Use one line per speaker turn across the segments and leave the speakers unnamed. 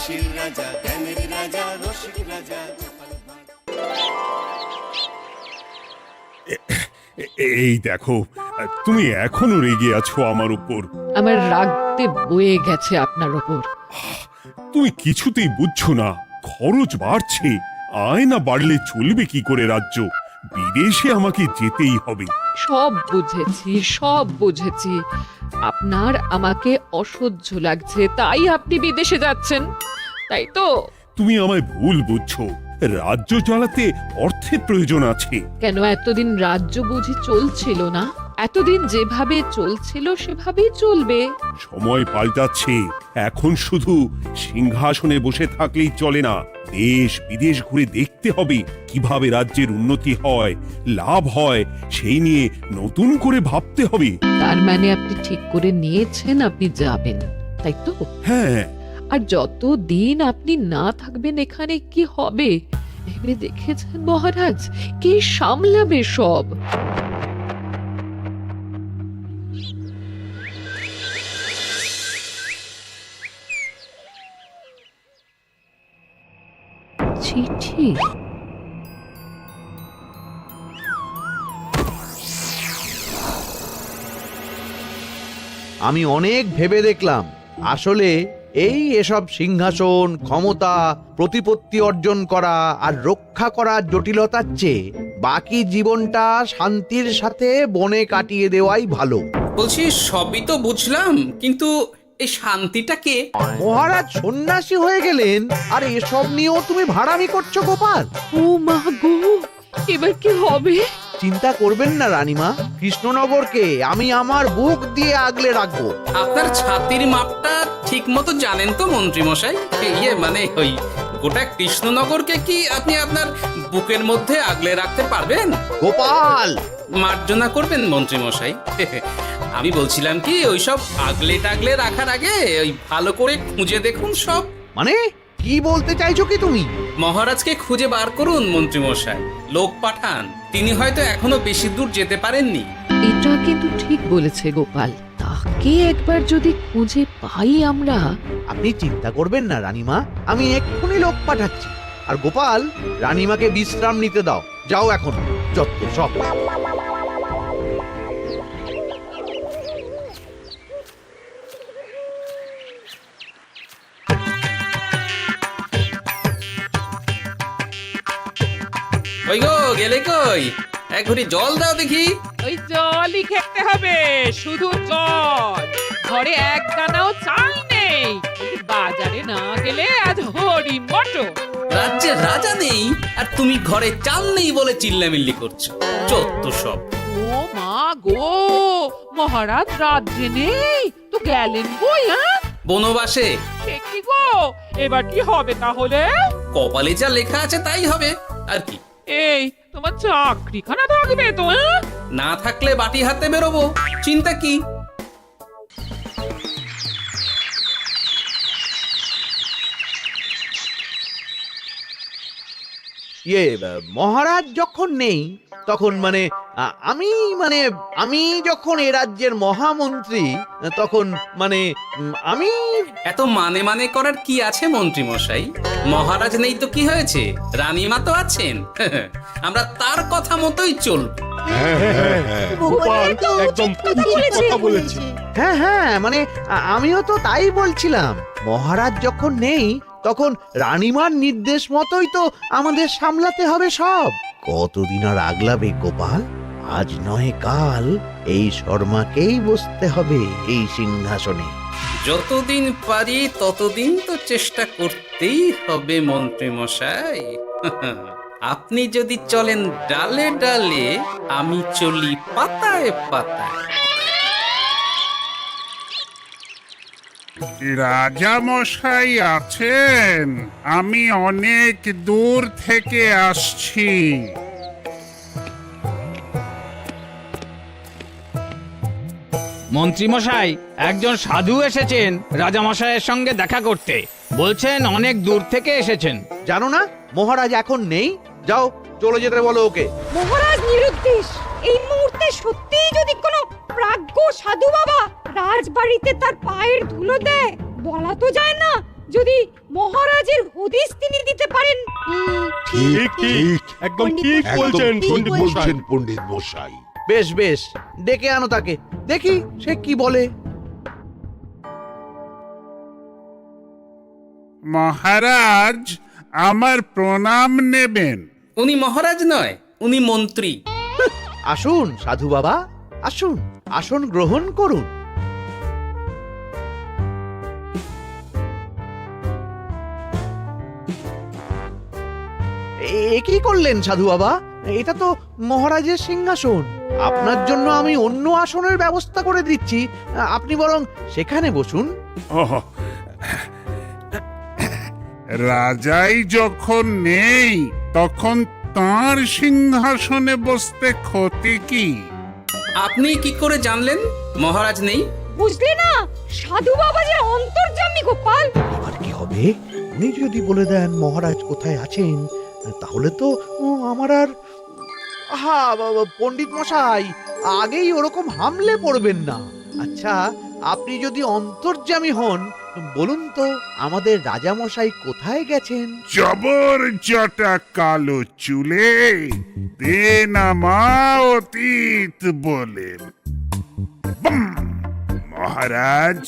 হাসির রাজা, জ্ঞানের রাজা, রসিক রাজা।
এই দেখো, তুমি এখনো রেগে আছো আমার উপর।
আমার রাগতে বয়ে গেছে আপনার ওপর।
তুমি কিছুতেই বুঝছো না, খরচ বাড়ছে। আয় না বাড়লে চলবে কি করে রাজ্য? বিদেশে আমাকে যেতেই হবে।
সব বুঝেছি, সব বুঝেছি। আপনার আমাকে অসহ্য লাগছে, তাই আপনি বিদেশে যাচ্ছেন, তাই তো?
তুমি আমায় ভুল বুঝছো। রাজ্য চালাতে অর্থের প্রয়োজন আছে।
কেন এতদিন রাজ্য বুঝি চলছিল না? এতদিন যেভাবে চলছিল সেভাবেই চলবে।
সময় পাল্টাচ্ছে। এখন শুধু সিংহাসনে বসে থাকলেই চলে না, দেশ বিদেশ ঘুরে দেখতে হবে কিভাবে রাজ্যের উন্নতি হয়, লাভ হয়, সেই নিয়ে নতুন করে ভাবতে হবে।
তার মানে আপনি ঠিক করে নিয়েছেন আপনি যাবেন, তাই তো?
হ্যাঁ।
আর যতদিন আপনি না থাকবেন এখানে কি হবে ভেবে দেখেছেন মহারাজ? কে সামলাবে সব? চিঠি?
আমি অনেক ভেবে দেখলাম, আসলে এসব সিংহাসন, ক্ষমতা, প্রতিপত্তি অর্জন করা আর রক্ষা করার জটিলতার চেয়ে বাকি জীবনটা শান্তির সাথে বনে কাটিয়ে দেওয়াই ভালো।
বলছি সবই তো বুঝলাম, কিন্তু এই শান্তিটা কে?
মহারাজ সন্ন্যাসী হয়ে গেলেন আর এসব নিয়েও তুমি ভাড়ামি করছো গোপাল?
ও মা গো, এবার কি হবে?
চিন্তা করবেন না রানীমা, কৃষ্ণনগরকে আমি আমার বুক দিয়ে আগলে রাখবো।
আপনার ছাতির মাপটা ঠিক মতো জানেন তো মন্ত্রী মশাই? মানে ওই গোটা কৃষ্ণনগরকে কি আপনি আপনার বুকের মধ্যে আগলে রাখতে পারবেন?
গোপাল!
মার্জনা করবেন মন্ত্রী মশাই। আমি বলছিলাম কি, ওইসব আগলে টাগলে রাখার আগে ওই ভালো করে খুঁজে দেখুন সব।
মানে কি বলতে চাইছো কি তুমি?
মহারাজকে খুঁজে বার করুন মন্ত্রী মশাই, লোক পাঠান। তিনি হয়তো এখনো বেশি দূর যেতে পারেননি।
এটা কিন্তু ঠিক বলেছে গোপাল, তাকে একবার যদি খুঁজে পাই আমরা।
আপনি চিন্তা করবেন না রানীমা, আমি এক্ষুনি লোক পাঠাচ্ছি। আর গোপাল, রানীমাকে বিশ্রাম নিতে দাও। যাও এখন, যত সব।
ওই গো, গেলে কই? এক ঘটি জল দাও দেখি।
ওই জলই খেতে হবে, শুধু জল। ঘরে এক দানাও চাল নেই। বাজারে না গেলে আজ হরি মটর।
রাজ্যের রাজা নেই আর তুমি ঘরে চাল নেই বলে চিল্লামিল্লি করছো। চত্ব সব।
ও মা গো, মহারাজ রাজ্যে নেই তো গেলেন কই?
বনবাসে।
সে কি গো, এবার কি হবে তাহলে?
কপালে যা লেখা আছে তাই হবে, আর কি।
এই তোমার চাকরিখানা থাকবে তো?
না থাকলে বাটি হাতে বেরোবো, চিন্তা কি?
মহারাজ যখন নেই তখন আমি যখন এ রাজ্যের মহামন্ত্রী, তখন আমি
এত মানে করার কি আছে মন্ত্রী মশাই? মহারাজ নেই তো কি হয়েছে, রানীমা তো আছেন। আমরা তার কথা মতোই চলব।
গোপাল একদম কথা বলেছে।
হ্যাঁ, আমিও তো তাই বলছিলাম। মহারাজ যখন নেই তখন রানীমার নির্দেশ মতোই তো আমাদের সামলাতে হবে সব। কতদিন আর আগলাবে গোপাল? আজ নয় কাল এই শর্মাকেই বসতে হবে এই সিংহাসনে।
যতদিন পারি ততদিন তো চেষ্টা করতেই হবে মন্ত্রী মশাই। আপনি যদি চলেন ডালে ডালে, আমি চলি পাতায় পাতায়।
রাজা মশাই আছেন? আমি অনেক দূর থেকে আসছি।
মন্ত্রীমশাই, একজন সাধু এসেছেন রাজামশাইয়ের সঙ্গে দেখা করতে। বলছেন অনেক দূর থেকে এসেছেন।
জানো না মহারাজ এখন নেই? যাও চলে যেতে বলো ওকে।
মহারাজ নিরুদ্দেশ। এই মুহূর্তে সত্যিই যদি কোনো প্রাজ্ঞ সাধু বাবা রাজবাড়িতে তার পায়ের ধুলো দেয়, বলা তো যায় না যদি মহারাজের হদিস তিনি দিতে পারেন।
ঠিক ঠিক একদম ঠিক বলছেন পণ্ডিত মশাই।
পণ্ডিত মশাই।
বেশ বেশ, ডেকে আনো তাকে, দেখি সে কি বলে।
মহারাজ আমার প্রণাম নেবেন।
উনি মহারাজ নয়, উনি মন্ত্রী।
আসুন সাধু বাবা, আসুন, আসন গ্রহণ করুন। কি করলেন সাধু বাবা? এটা তো মহারাজের সিংহাসন। আপনার জন্য আমি অন্য আসনের ব্যবস্থা করে দিচ্ছি, আপনি বরং সেখানে বসুন।
ওহ, রাজাই যখন নেই তখন তার সিংহাসনে বসতে ক্ষতি কি?
আপনি কি করে জানলেন মহারাজ নেই?
বুঝলে না, সাধু বাবা যে অন্তর্যামী গোপাল।
এবার কি হবে? উনি যদি বলে দেন মহারাজ কোথায় আছেন, তাহলে তো আমার আর পণ্ডিত মশাই, আগেই ওরকম হামলে পড়বেন না। আচ্ছা, আপনি যদি অন্তর্যামী হন, বলুন তো আমাদের রাজা মশাই কোথায় গেছেন?
জবর জটা কালো চুলে দেনামা অতীত বলেন। বুম! মহারাজ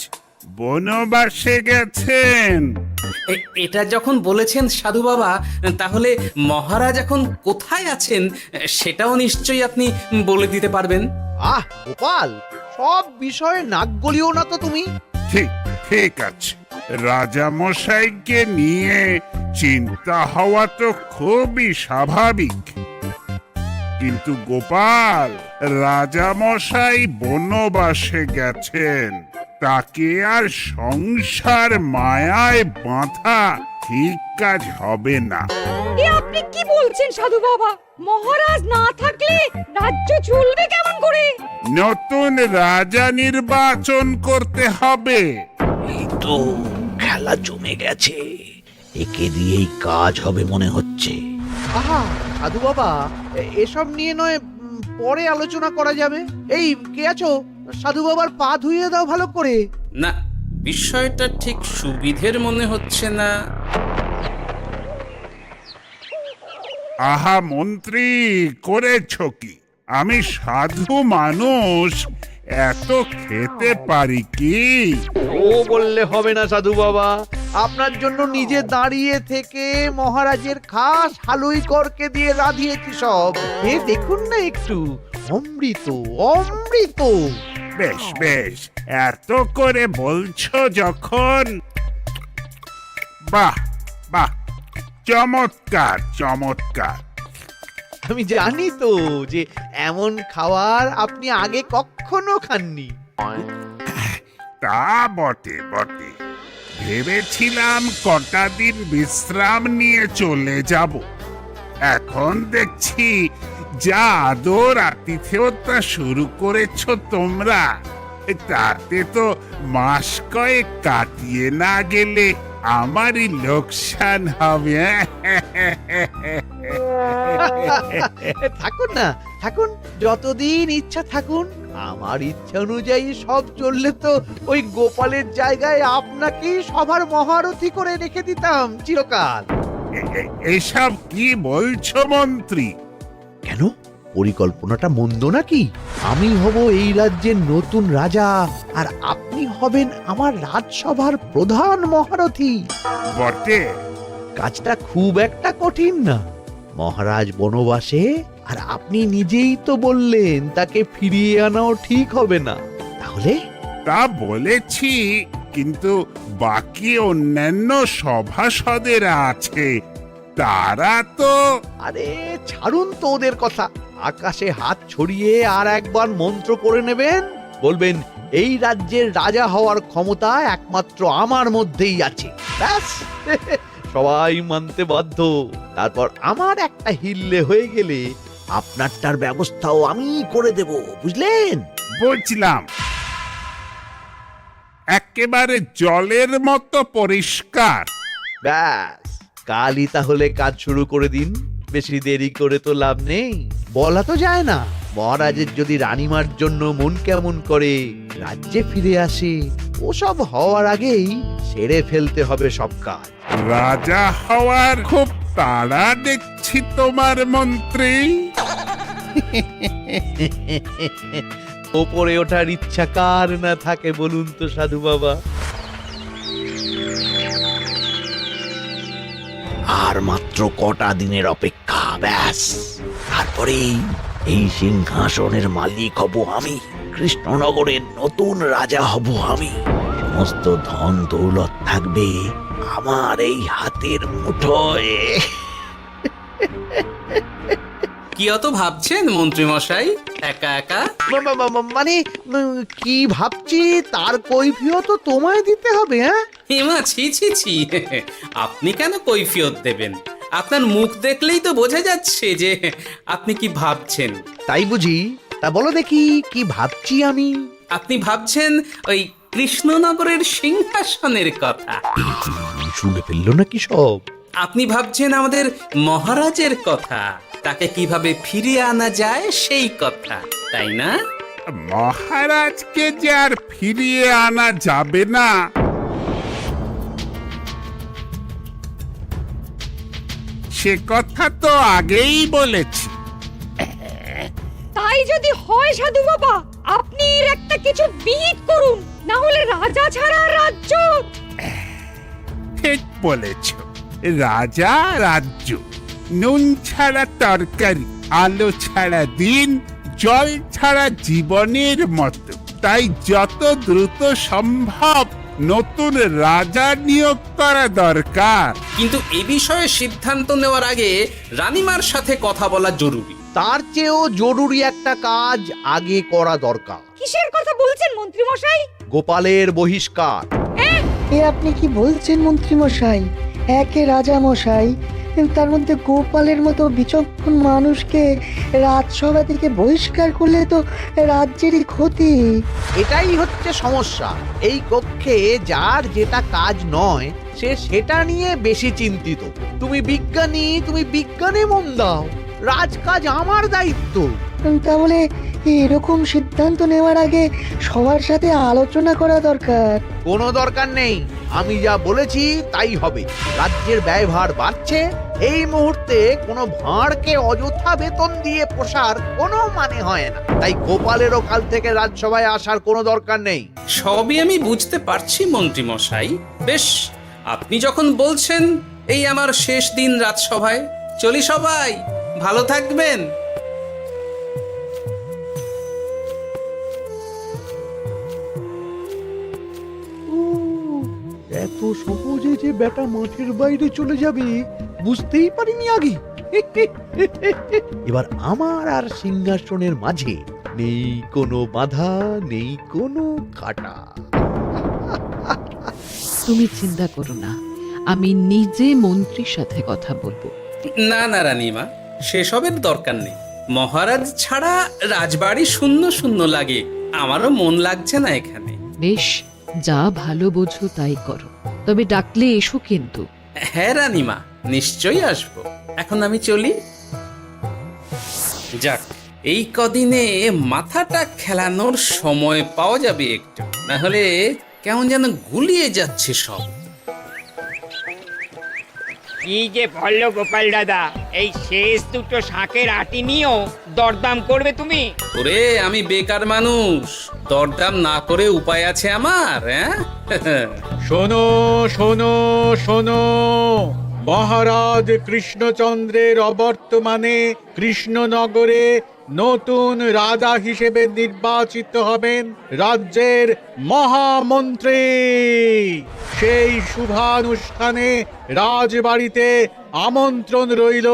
বনবাসে গেছেন।
এটা যখন বলেছেন সাধু বাবা, তাহলে মহারাজ এখন কোথায় আছেন সেটাও নিশ্চয়ই আপনি বলে দিতে পারবেন।
আহ গোপাল, সব বিষয়ে নাক গলিও না তো তুমি।
ঠিক ঠিক আছে, রাজা মশাইকে নিয়ে চিন্তা হওয়া তো খুবই স্বাভাবিক, কিন্তু গোপাল, রাজা মশাই বনবাসে গেছেন, তাকে আর সংসার মায়ায় বাঁধা ঠিক কাজ হবে না।
এ আপনি কি বলছেন সাধু বাবা? মহারাজ না থাকলে রাজ্য চলবে কেমন করে?
নতুন রাজা নির্বাচন করতে হবে।
এই তো খেলা জমে গেছে, একে দিয়েই কাজ হবে মনে হচ্ছে। আহা সাধু বাবা, এসব নিয়ে নয় পরে আলোচনা করা যাবে। এই কে আছো? সাধু বাবার পা ধুইয়ে দাও ভালো করে।
না, বিষয়টা ঠিক সুবিধের মনে হচ্ছে না।
আহা মন্ত্রী, করেছ কি? আমি সাধু মানুষ, এত খেতে পারি কি?
ও বললে হবে না সাধু বাবা, আপনার জন্য নিজে দাঁড়িয়ে থেকে মহারাজের খাস হালুই করকে দিয়ে রাঁধিয়েছি সব। এ দেখুন না একটু, অমৃত অমৃত।
বেশ বেশ, এত করে বলছো যখন, বাহ বাহ, চমৎকার চমৎকার।
আমি জানি তো যে এমন খাবার আপনি আগে কখনো খাননি।
তা বটে বটে, ভেবেছিলাম কটা দিন বিশ্রাম নিয়ে চলে যাব। এখন দেখছি যা আদর আতিথেয়তা শুরু করেছ তোমরা, তাতে তো মাস কয়েক কাটিয়ে না গেলে আমারই লোকসান হবে।
থাকুন না, থাকুন, যতদিন ইচ্ছা থাকুন। আমার ইচ্ছা অনুযায়ী সব চললে তো ওই গোপালের জায়গায় আপনাকেই সবার মহারথী করে রেখে দিতাম চিরকাল।
এসব কি বলছো মন্ত্রী?
কেন, পরিকল্পনাটা মন্দ নাকি? আমি হব এই রাজ্যের নতুন রাজা, আর আপনি হবেন আমার রাজসভার প্রধান মহারথী।
বটে,
কাজটা খুব একটা কঠিন না। মহারাজ বনবাসে, আর আপনি নিজেই তো বললেন তাকে ফিরিয়ে আনাও ঠিক হবে না। তাহলে
তা বলেছি, কিন্তু বাকি অন্যান্য সভাসদেরা আছে, তারা তো।
আরে ছাড়ুন তো ওদের কথা। আকাশে হাত ছড়িয়ে আর একবার মন্ত্র পড়ে নেবেন, বলবেন এই রাজ্যের রাজা হওয়ার ক্ষমতা একমাত্র আমার মধ্যেই আছে। ব্যাস, সবাই মানতে বাধ্য। তারপর আমার একটা হিল্লে হয়ে গেলে আপনারটার ব্যবস্থাও আমি করে দেব, বুঝলেন?
বুঝলাম, একেবারে জলের মতো পরিষ্কার।
ব্যাস, কালই তাহলে কাজ শুরু করে দিন। বেশি দেরি করে তো লাভ নেই। বলা তো যায় না, মহারাজের যদি রানীমার জন্য মন কেমন করে রাজ্যে ফিরে আসে, ওসব হওয়ার আগেই সেরে ফেলতে হবে সব কাজ।
রাজা হওয়ার খুব তাড়া দেখছি তোমার মন্ত্রী।
ওপরে ওঠার ইচ্ছা কার না থাকে বলুন তো সাধু বাবা। আর মাত্র কটা দিনের অপেক্ষা, ব্যাস তারপরেই এই সিংহাসনের মালিক হব আমি, কৃষ্ণনগরের নতুন রাজা হব আমি। সমস্ত ধন দৌলত থাকবে আমার এই হাতের মুঠোয়।
কি অত ভাবছেন মন্ত্রী মশাই একা একা?
মানে কি ভাবছি তার কৈফিয়ত তো তোমায় দিতে হবে। হ্যাঁ
হিমা, ছি ছি ছি, আপনি কেন কৈফিয়ত দেবেন? আপনার মুখ দেখলেই তো বোঝা যাচ্ছে যে আপনি কি ভাবছেন।
তাই বুঝি? তা বলো দেখি কি ভাবছি আমি।
আপনি ভাবছেন ওই কৃষ্ণনগরের সিংহাসনের কথা।
শুনে ফেললো নাকি সব?
আপনি ভাবছেন আমাদের মহারাজের কথা, তাকে কিভাবে ফিরিয়ে আনা যায় সেই কথা, তাই না?
মহারাজকে যে আর ফিরিয়ে আনা যাবে না, সে কথা তো আগেই বলেছি।
তাই যদি হয় সাধু বাবা, আপনি এর একটা কিছু বিহিত করুন, না হলে রাজা ছাড়া রাজ্য।
ঠিক বলেছ, রাজা রাজ্য, নুন ছাড়া তরকারি, আলো ছাড়া দিন, জল ছাড়া জীবনের মতো। তাই যত দ্রুত সম্ভব নতুন রাজা নিয়োগ করা দরকার।
কিন্তু এ বিষয়ে সিদ্ধান্ত নেওয়ার আগে রানীমার সাথে কথা বলা জরুরি।
তার চেয়েও জরুরি একটা কাজ আগে করা দরকার।
কিসের কথা বলছেন মন্ত্রী মশাই?
গোপালের বহিষ্কার।
এ আপনি কি বলছেন মন্ত্রী মশাই? একে রাজা মশাই, তার মধ্যে গোপালের মতো বিচক্ষণ মানুষকে রাজসভা থেকে বহিষ্কার করলে তো রাজ্যেরই ক্ষতি।
এটাই হচ্ছে সমস্যা। এই কক্ষে যার যেটা কাজ নয় সে সেটা নিয়ে বেশি চিন্তিত। তুমি বিজ্ঞানী, তুমি বিজ্ঞানে মন দাও, রাজকাজ আমার দায়িত্ব।
তাহলে এরকম সিদ্ধান্ত নেওয়ার আগে সবার সাথে আলোচনা করা দরকার।
কোনো দরকার নেই, আমি যা বলেছি তাই হবে। রাজ্যের ব্যয়ভার বাড়ছে, এই মুহূর্তে কোনো ভাঁড়কে অযথা বেতন দিয়ে পোষার কোনো মানে হয় না। তাই গোপালেরও কাল থেকে রাজসভায় আসার কোনো দরকার নেই।
সবই আমি বুঝতে পারছি মন্ত্রী মশাই। বেশ, আপনি যখন বলছেন, এই আমার শেষ দিন রাজসভায়, চলি সবাই, ভালো থাকবেন।
এত সহজে যে বেটা মাঠের বাইরে চলে যাবে বুঝতেই পারিনি আগে। এবার আমার আর সিংহাসনের মাঝে নেই কোনো বাধা, নেই কোনো কাটা।
তুমি চিন্তা করো না, আমি নিজে মন্ত্রীর সাথে কথা বলবো।
না না রানীমা, সেসবের দরকার নেই। মহারাজ ছাড়া রাজবাড়ি শূন্য শূন্য লাগে, আমারও মন লাগছে না এখানে।
বেশ, যা ভালো বোঝো তাই করো, তবে ডাকলে এসো কিন্তু।
হ্যাঁ রানীমা, নিশ্চয়ই আসবো। এখন আমি চলি। যাক, এই কদিনে মাথাটা খেলানোর সময় পাওয়া যাবে একটু, না হলে কেমন যেন গুলিয়ে যাচ্ছে সব।
কি যে বললো গোপাল দাদা, এই শেষ দুটো শাঁখের আটি নিয়েও দরদাম করবে তুমি?
ওরে, আমি বেকার মানুষ, দরদাম না করে উপায় আছে আমার? হ্যাঁ
শোনো শোনো শোনো, মহারাজ কৃষ্ণচন্দ্রের অবর্তমানে কৃষ্ণনগরে নতুন রাজা হিসেবে নির্বাচিত হবেন রাজ্যের মহামন্ত্রী। সেই শুভানুষ্ঠানে রাজবাড়িতে আমন্ত্রণ রইল।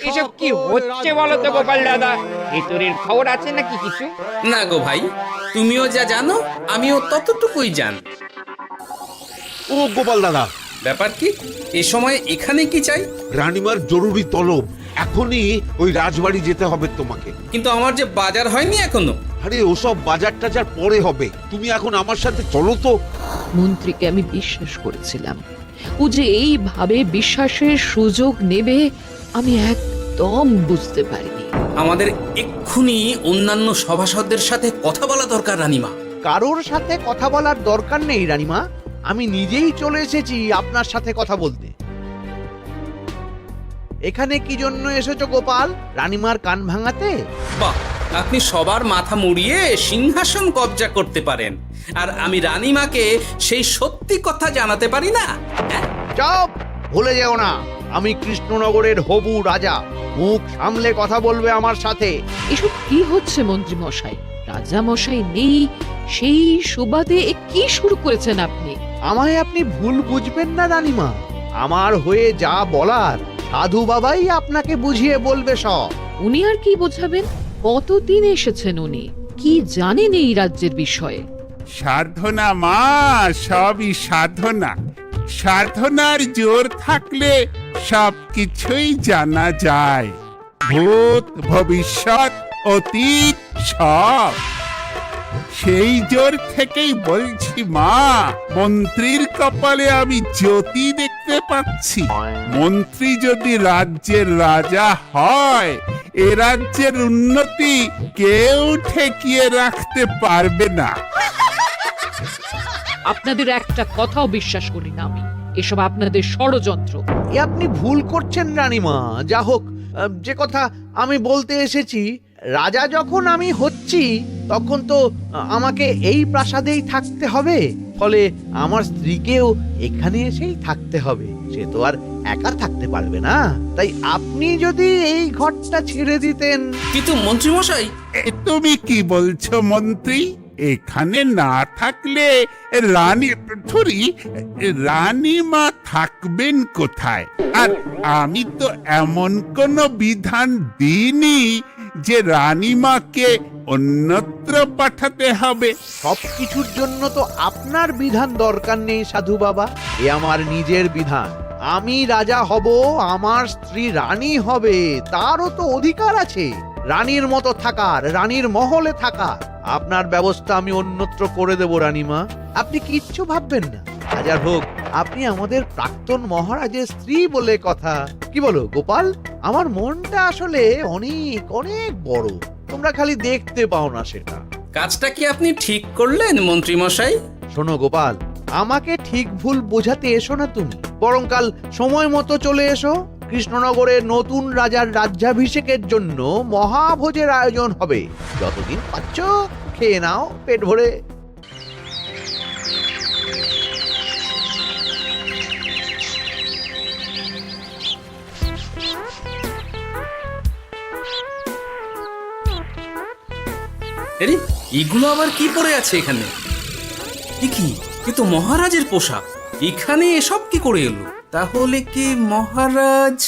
এসব কি হচ্ছে বলো তো গোপাল দাদা? ভিতরের খবর আছে নাকি কিছু?
না গো ভাই, তুমিও যা জানো আমিও ততটুকুই জানি।
ও গোপাল দাদা,
ব্যাপার কি? এ সময় এখানে কি চাই?
রানীমার জরুরি তলব, এখনই ওই রাজবাড়ি যেতে হবে তোমাকে।
কিন্তু আমার যে বাজার হয়নি এখনো।
আরে ওসব বাজার টাজার পরে হবে, তুমি এখন আমার সাথে চলো তো।
মন্ত্রীকে আমি বিশ্বাস করেছিলাম, ও যে এইভাবে বিশ্বাসের সুযোগ নেবে আমি একদম বুঝতে পারিনি।
আমাদের এক্ষুনি অন্যান্য সভাসদদের সাথে কথা বলা দরকার রানীমা।
কারোর সাথে কথা বলার দরকার নেই রানীমা, আমি নিজেই চলে এসেছি আপনার সাথে কথা বলতে। এখানে কি জন্য এসেছো গোপাল? রানীমার কান ভাঙাতে?
বাহ, আপনি সবার মাথা মুড়িয়ে সিংহাসন কবজা করতে পারেন, আর আমি রানীমাকে সেই সত্যি কথা জানাতে পারি না? হ্যাঁ?
চুপ! ভুলে যেও না, আমি কৃষ্ণনগরের হবু রাজা। মুখ সামলে কথা বলবে আমার সাথে।
এসব কি হচ্ছে মন্ত্রী মশাই? রাজা মশাই নেই, সেই সুবাদে এ কি শুরু করেছেন আপনি?
আমায় আপনি ভুল বুঝবেন না রানীমা, আমার হয়ে যা বলার সাধু বাবাই আপনাকে বুঝিয়ে বলবে সব।
উনি আর কি বোঝাবেন? কতদিন এসেছেন উনি, কি জানেন এই রাজ্যের বিষয়ে?
সাধনা মা, সবই সাধনা। সাধনার জোর থাকলে সবকিছুই জানা যায়, ভূত ভবিষ্যৎ অতীত সব। সেই জোর থেকেই বলছি মা, মন্ত্রীর কপালে আমি জ্যোতি দেখতে পাচ্ছি। মন্ত্রী যদি রাজ্যের রাজা হয়, এ রাজ্যের উন্নতি কেউ ঠেকিয়ে রাখতে পারবে না।
আপনাদের একটা কথাও বিশ্বাস করি না আমি, এসব আপনাদের ষড়যন্ত্র।
এ আপনি ভুল করছেন রানীমা। যা হোক, যে কথা আমি বলতে এসেছি, রাজা যখন আমি হচ্ছি তখন তো আমাকে এই প্রাসাদেই থাকতে হবে, ফলে আমার স্ত্রীকেও এখানে এসেই থাকতে হবে। সে তো আর একা থাকতে পারবে না, তাই আপনি যদি এই ঘরটা ছেড়ে দিতেন।
কিন্তু মন্ত্রী মশাই,
তুমি কি বলছো মন্ত্রী? এখানে না থাকলে রানীমা থাকবেন কোথায়? আর আমি তো এমন কোনো বিধান দিইনি যে রানীমাকে অন্যত্র পাঠাতে হবে।
সবকিছুর জন্য তো আপনার বিধান দরকার নেই সাধু বাবা, এ আমার নিজের বিধান। আমি রাজা হব, আমার স্ত্রী রানী হবে, তারও তো অধিকার আছে রানীর মতো থাকার, রানীর মহলে থাকার। আপনার ব্যবস্থা আমি অন্যত্র করে দেব রানীমা, আপনি কিচ্ছু ভাববেন না। হাজার হোক, আপনি আমাদের প্রাক্তন মহারাজের স্ত্রী বলে কথা। কি বলো গোপাল? আমার মনটা আসলে অনেক অনেক বড়, তোমরা খালি দেখতে পাও না সেটা।
কাজটা কি আপনি ঠিক করলেন মন্ত্রী মশাই?
শোনো গোপাল, আমাকে ঠিক ভুল বোঝাতে এসো না তুমি, বরং কাল সময় মতো চলে এসো। কৃষ্ণনগরের নতুন রাজার রাজ্যাভিষেকের জন্য মহাভোজের আয়োজন হবে। যতদিন পাচ্ছ খেয়ে নাও পেট ভরে।
আরে, এগুলো আবার কি পরে আছে এখানে? কি এ তো মহারাজের পোশাক, এখানে এসব কি করে এলো? তাহলে কি মহারাজ?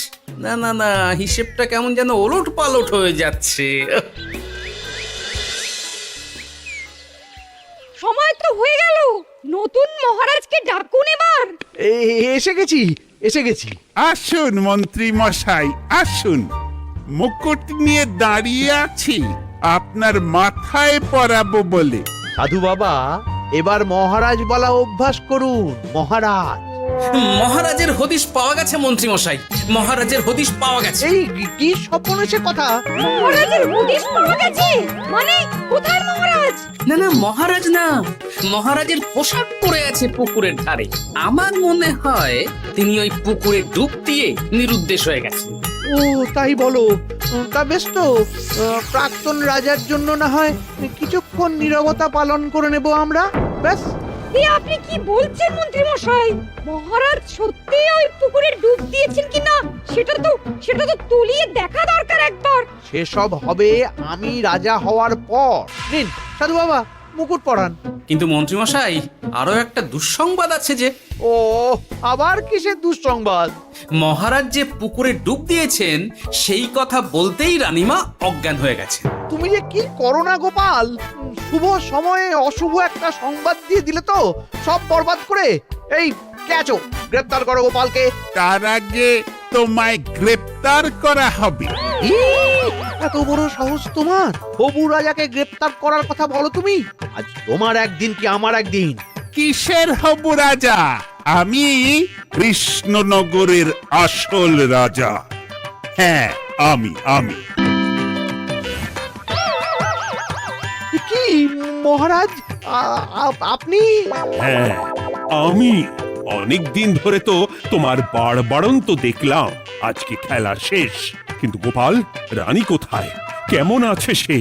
না না না, হিসেবটা কেমন যেন ওলট পালট হয়ে যাচ্ছে।
সময় তো হয়ে গেল, নতুন মহারাজকে ডাকুন এবার।
এসে গেছি, এসে গেছি।
আসুন মন্ত্রী মশাই, আসুন। মুকুট নিয়ে দাঁড়িয়ে আছি আপনার মাথায় পরাবো বলে।
সাধু বাবা, এবার মহারাজ বলা অভ্যাস করুন। মহারাজ।
মহারাজের হদিশ পাওয়া গেছে মন্ত্রী মশাই, মহারাজের হদিশ পাওয়া গেছে।
এই কি স্বপ্ন কথা?
মহারাজের হদিশ পাওয়া গেছে মানে? কোথায় মহারাজ?
না না, মহারাজ না, মহারাজের পোশাক পরে আছে পুকুরের ধারে। আমার মনে হয় তিনি ওই পুকুরে ডুব দিয়ে নিরুদ্দেশ হয়ে গেছেন।
ও তাই বলো? তা বেশ তো, প্রাক্তন রাজার জন্য না হয় কিছুক্ষণ নীরবতা পালন করে নেব আমরা, ব্যাস।
এ আপনি কি বলছেন মন্ত্রী মশাই? মহারাজ সত্যি ওই পুকুরে ডুব দিয়েছেন কিনা সেটা তো তলিয়ে দেখা দরকার একবার।
সেসব হবে আমি রাজা হওয়ার পর। নিন সাধু বাবা, মুকুট পরান।
কিন্তু মন্ত্রী মশাই, আরো একটা দুঃসংবাদ আছে যে।
ও, আবার কিসের দুঃসংবাদ?
মহারাজ যে পুকুরে ডুব দিয়েছেন সেই কথা বলতেই রানীমা অজ্ঞান হয়ে গেছে।
তুমি যে কি করো না গোপাল, শুভ সময়ে অশুভ একটা সংবাদ দিয়ে দিলে তো সব বরবাদ করে। এই কে আছো? গ্রেপ্তার করো গোপালকে।
তার আগে তোমায় গ্রেপ্তার করা হবে।
এত বড় সাহস তোমার? হবু রাজাকে গ্রেপ্তার করার কথা বলো তুমি? আজ তোমার একদিন কি আমার একদিন?
কিসের হবু রাজা? আমি কৃষ্ণনগরের আসল রাজা। হ্যাঁ, আমি।
কি মহারাজ, আপনি?
হ্যাঁ আমি অনেক দিন ধরে তো তোমার বাড়বাড়ন্ত দেখলাম, আজকে খেলা শেষ। কিন্তু গোপাল, রানী কোথায়, কেমন আছে সে?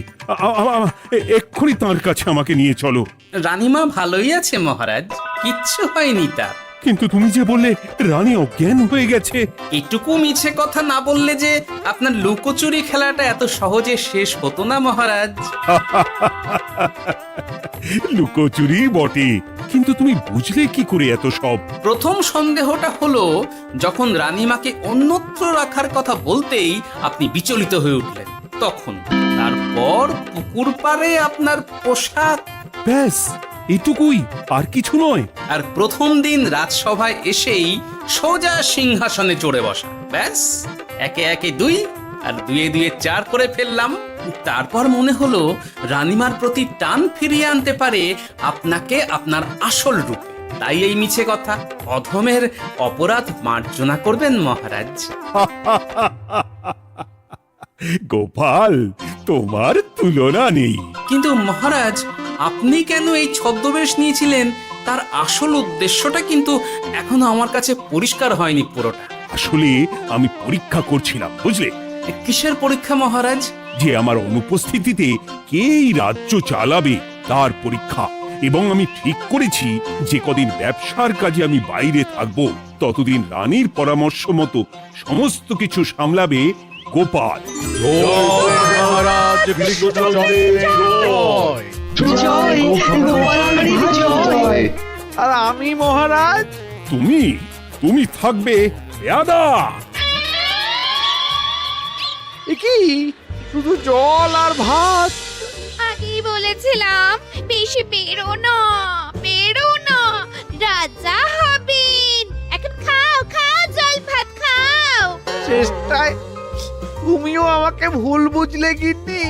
এক্ষুনি তার কাছে আমাকে নিয়ে চলো।
রানীমা ভালোই আছে মহারাজ, কিচ্ছু হয়নি তার।
কিন্তু তুমি যে বললে রানী অজ্ঞান হয়ে গেছে।
এটুকু মিছে কথা না বললে যে আপনার লুকোচুরি খেলাটা এত সহজে শেষ হতো না মহারাজ।
লুকোচুরি বটে, কিন্তু তুমি বুঝলে কি করে এত সব?
প্রথম সন্দেহটা হলো যখন রানীমাকে অন্যত্র রাখার কথা বলতেই আপনি বিচলিত হয়ে উঠলেন, তখন। তারপর পুকুর পাড়ে আপনার পোশাক,
ব্যাস এটুকুই, আর কিছু নয়।
আর প্রথম দিন রাজসভায় এসেই সোজা সিংহাসনে চড়ে বসা, ব্যাস। একে একে 2 আর 2 এ 2 4 করে ফেললাম। তারপর মনে হলো রানীমার প্রতি টান ফিরিয়ে আনতে পারে আপনাকে আপনার আসল রূপে। তাই এই মিছে কথা, অধমের অপরাধ মার্জনা করবেন মহারাজ।
গোপাল, তোমার তুলনা নেই।
কিন্তু মহারাজ, আপনি কেন এই ছদ্মবেশ নিয়েছিলেন তার আসল উদ্দেশ্যটা কিন্তু এখনো আমার কাছে পরিষ্কার হয়নি পুরোটা।
আসলে আমি পরীক্ষা করছিলাম, বুঝলে?
কিসের পরীক্ষা মহারাজ?
যে আমার অনুপস্থিতিতে কে এই রাজ্য চালাবে তার পরীক্ষা। এবং আমি ঠিক করেছি যে কদিন ব্যবসার কাজে আমি বাইরে থাকবো, ততদিন রানীর পরামর্শ মতো সমস্ত কিছু সামলাবে গোপাল।
আর আমি মহারাজ?
তুমি থাকবে পেয়াদা।
কি শুধু জল আর ভাত?
আগেই বলেছিলাম বেশি বেরো না, রাজা হবেন। এখন খাও খাও, জল ভাত খাও।
চেষ্টায় তুমিও আমাকে ভুল বুঝলে গিন্নি।